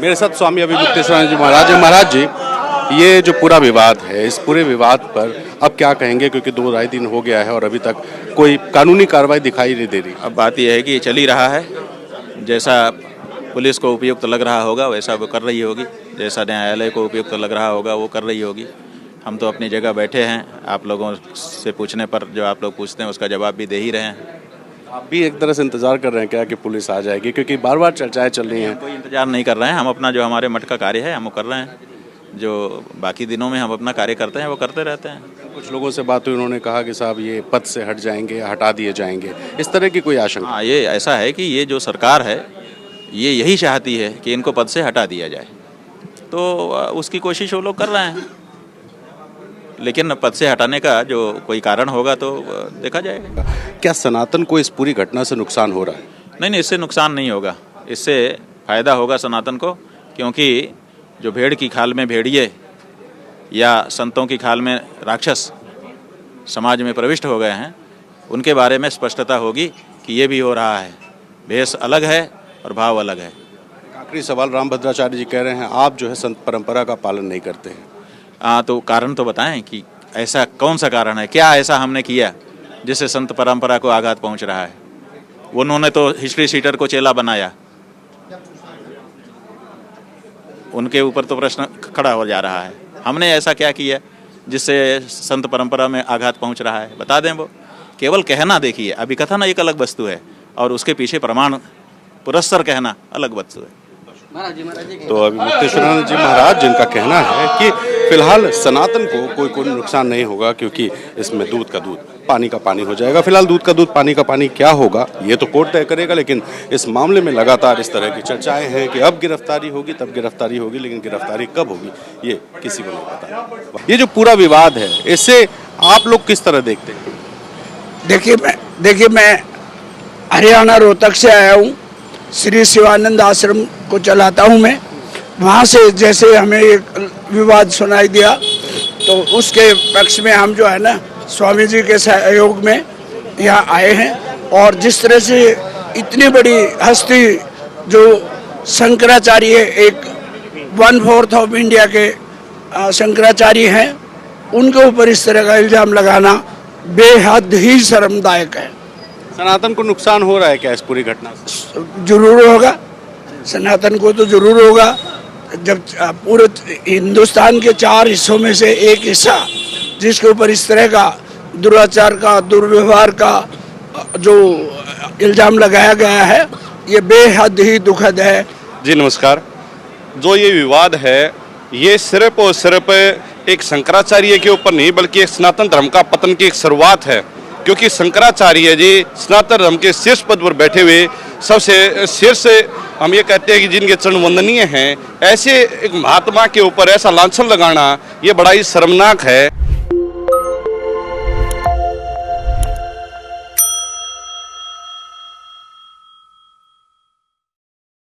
मेरे साथ स्वामी अभिमुक्तेश्वर जी महाराज है। महाराज जी, ये जो पूरा विवाद है, इस पूरे विवाद पर अब क्या कहेंगे, क्योंकि 2-2.5 दिन हो गया है और अभी तक कोई कानूनी कार्रवाई दिखाई नहीं दे रही। अब बात यह है कि ये चल ही रहा है, जैसा पुलिस को उपयुक्त लग रहा होगा वैसा वो कर रही होगी, जैसा न्यायालय को उपयुक्त लग रहा होगा वो कर रही होगी। हम तो अपनी जगह बैठे हैं, आप लोगों से पूछने पर जो आप लोग पूछते हैं उसका जवाब भी दे ही रहे हैं। आप भी एक तरह से इंतजार कर रहे हैं क्या कि पुलिस आ जाएगी, क्योंकि बार बार चर्चाएं चल रही हैं? कोई इंतजार नहीं कर रहे हैं, हम अपना जो हमारे मठ का कार्य है हम वो कर रहे हैं। जो बाकी दिनों में हम अपना कार्य करते हैं वो करते रहते हैं। कुछ लोगों से बात हुई, उन्होंने कहा कि साहब ये पद से हट जाएंगे, हटा दिए जाएंगे, इस तरह की कोई आशंका? हाँ, ये ऐसा है कि ये जो सरकार है ये यही चाहती है कि इनको पद से हटा दिया जाए, तो उसकी कोशिश वो लोग कर रहे हैं। लेकिन पद से हटाने का जो कोई कारण होगा तो देखा जाएगा। क्या सनातन को इस पूरी घटना से नुकसान हो रहा है? नहीं, इससे नुकसान नहीं होगा, इससे फायदा होगा सनातन को, क्योंकि जो भेड़ की खाल में भेड़िए या संतों की खाल में राक्षस समाज में प्रविष्ट हो गए हैं, उनके बारे में स्पष्टता होगी कि ये भी हो रहा है। भेष अलग है और भाव अलग है। आखिरी सवाल, रामभद्राचार्य जी कह रहे हैं आप जो है संत परंपरा का पालन नहीं करते हैं। तो कारण तो बताएं कि ऐसा कौन सा कारण है, क्या ऐसा हमने किया जिससे संत परंपरा को आघात पहुंच रहा है। उन्होंने तो हिस्ट्री शीटर को चेला बनाया, उनके ऊपर तो प्रश्न खड़ा हो जा रहा है। हमने ऐसा क्या किया जिससे संत परंपरा में आघात पहुंच रहा है, बता दें। वो केवल कहना देखिए, अभी कथन एक अलग वस्तु है और उसके पीछे प्रमाण पुरस्सर कहना अलग वस्तु है। तो अभिमुक्तेश्वरानंद जी महाराज जिनका कहना है कि फिलहाल सनातन को कोई नुकसान नहीं होगा, क्योंकि इसमें दूध का दूध पानी का पानी हो जाएगा। फिलहाल दूध का दूध पानी का पानी क्या होगा ये तो कोर्ट तय करेगा, लेकिन इस मामले में लगातार इस तरह की चर्चाएं हैं कि अब गिरफ्तारी होगी तब गिरफ्तारी होगी, लेकिन गिरफ्तारी कब होगी ये किसी को नहीं पता। ये जो पूरा विवाद है, इससे आप लोग किस तरह देखते हैं? देखिए मैं हरियाणा रोहतक से आया हूँ, श्री शिवानंद आश्रम को चलाता हूँ मैं। वहाँ से जैसे हमें एक विवाद सुनाई दिया तो उसके पक्ष में हम जो है ना स्वामी जी के सहयोग में यहाँ आए हैं। और जिस तरह से इतनी बड़ी हस्ती जो शंकराचार्य, एक 1/4 ऑफ इंडिया के शंकराचार्य हैं, उनके ऊपर इस तरह का इल्ज़ाम लगाना बेहद ही शर्मदायक है। सनातन को नुकसान हो रहा है क्या इस पूरी घटना से? जरूर होगा, सनातन को तो जरूर होगा। जब पूरे हिंदुस्तान के 4 हिस्सों में से एक हिस्सा जिसके ऊपर इस तरह का दुराचार का, दुर्व्यवहार का जो इल्ज़ाम लगाया गया है, ये बेहद ही दुखद है। जी नमस्कार। जो ये विवाद है ये सिर्फ और सिर्फ एक शंकराचार्य के ऊपर नहीं बल्कि एक सनातन धर्म का पतन की एक शुरुआत है, क्योंकि शंकराचार्य जी सनातन धर्म के शीर्ष पद पर बैठे हुए सबसे शीर्ष, हम ये कहते हैं कि जिनके चरण वंदनीय हैं, ऐसे एक महात्मा के ऊपर ऐसा लांछन लगाना ये बड़ा ही शर्मनाक है।